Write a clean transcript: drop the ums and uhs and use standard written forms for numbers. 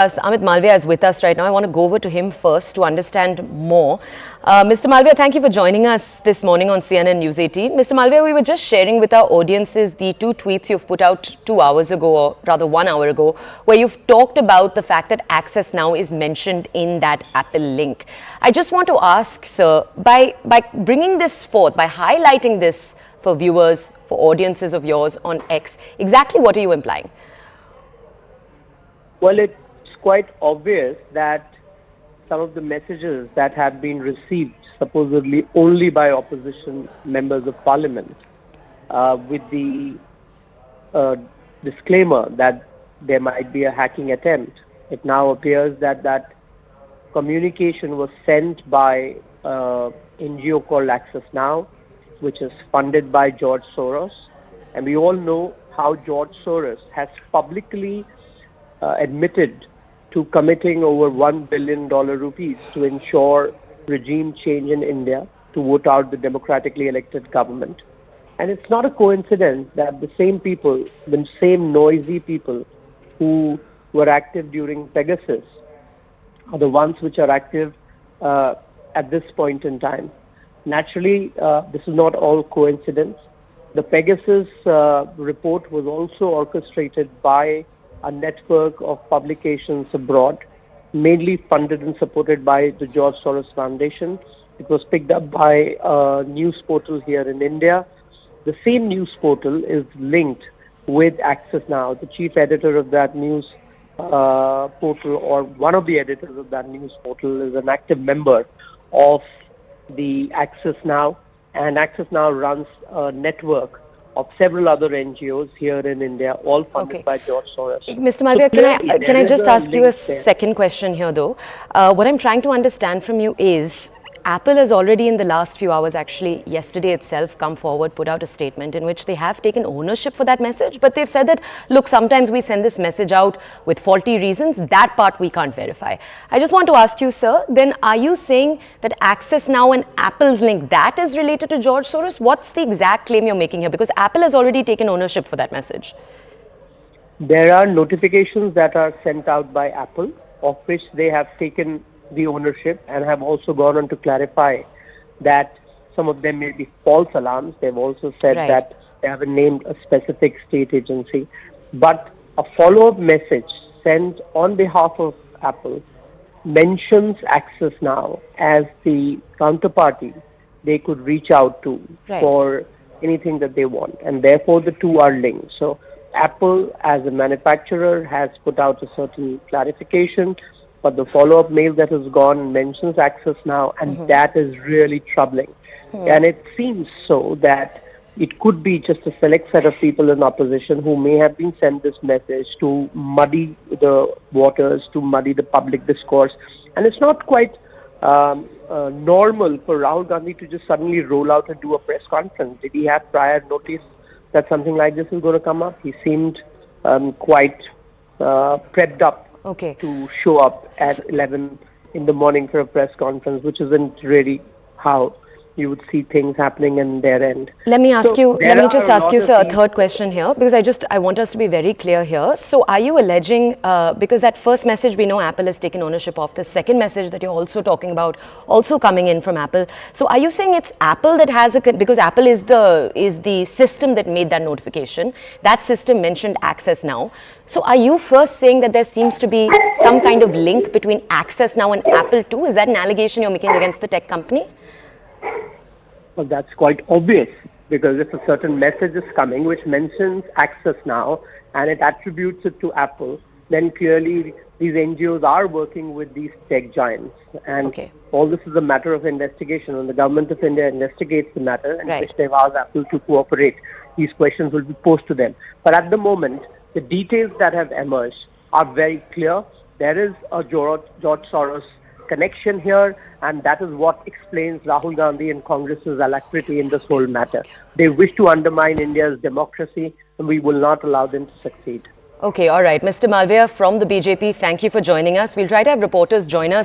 Amit Malviya is with us right now. I want to go over to him first to understand more. Mr. Malviya, thank you for joining us this morning on CNN News 18. Mr. Malviya, we were just sharing with our audiences the two tweets you've put out 2 hours ago, or rather 1 hour ago, where you've talked about the fact that Access Now is mentioned in that Apple link. I just want to ask, sir, by bringing this forth, by highlighting this for viewers, for audiences of yours on X, exactly what are you implying? Well, it's quite obvious that some of the messages that have been received supposedly only by opposition members of parliament, with the disclaimer that there might be a hacking attempt, it now appears that that communication was sent by an NGO called Access Now, which is funded by George Soros. And we all know how George Soros has publicly admitted to committing over $1 billion rupees to ensure regime change in India, to vote out the democratically elected government. And it's not a coincidence that the same people, the same noisy people who were active during Pegasus are the ones which are active at this point in time. Naturally, this is not all coincidence. The Pegasus report was also orchestrated by a network of publications abroad, mainly funded and supported by the George Soros Foundation. It was picked up by a news portal here in India. The same news portal is linked with Access Now. The chief editor of that news portal, or one of the editors of that news portal, is an active member of the Access Now. And Access Now runs a network of several other NGOs here in India, all funded by George Soros. Mr. Malviya, can I just ask you a second question here, though? What I'm trying to understand from you is, Apple has already in the last few hours, actually yesterday itself, come forward, put out a statement in which they have taken ownership for that message, but they've said that, look, sometimes we send this message out with faulty reasons. That part we can't verify. I just want to ask you, sir, then are you saying that Access Now and Apple's link, that is related to George Soros? What's the exact claim you're making here? Because Apple has already taken ownership for that message. There are notifications that are sent out by Apple, of which they have taken the ownership and have also gone on to clarify that some of them may be false alarms. They've also said that they haven't named a specific state agency. But a follow-up message sent on behalf of Apple mentions Access Now as the counterparty they could reach out to for anything that they want. And therefore, the two are linked. So Apple, as a manufacturer, has put out a certain clarification, but the follow-up mail that has gone mentions Access Now, and that is really troubling. And it seems so that it could be just a select set of people in opposition who may have been sent this message to muddy the waters, to muddy the public discourse. And it's not quite normal for Rahul Gandhi to just suddenly roll out and do a press conference. Did he have prior notice that something like this is going to come up? He seemed quite prepped up to show up at 11 in the morning for a press conference, which isn't really how you would see things happening in their end. Let me ask you, let me just ask you, sir, a third question here, because I want us to be very clear here. So are you alleging, because that first message we know Apple has taken ownership of, the second message that you're also talking about, also coming in from Apple. So are you saying it's Apple that has because Apple is the system that made that notification. That system mentioned Access Now. So are you first saying that there seems to be some kind of link between Access Now and Apple too? Is that an allegation you're making against the tech company? Well, that's quite obvious, because if a certain message is coming which mentions Access Now and it attributes it to Apple, then clearly these NGOs are working with these tech giants. And all this is a matter of investigation. When the government of India investigates the matter, and which they've asked Apple to cooperate, these questions will be posed to them. But at the moment, the details that have emerged are very clear. There is a George Soros connection here, and that is what explains Rahul Gandhi and Congress's alacrity in this whole matter. They wish to undermine India's democracy, and we will not allow them to succeed. Okay, all right. Mr. Malviya from the BJP, thank you for joining us. We'll try to have reporters join us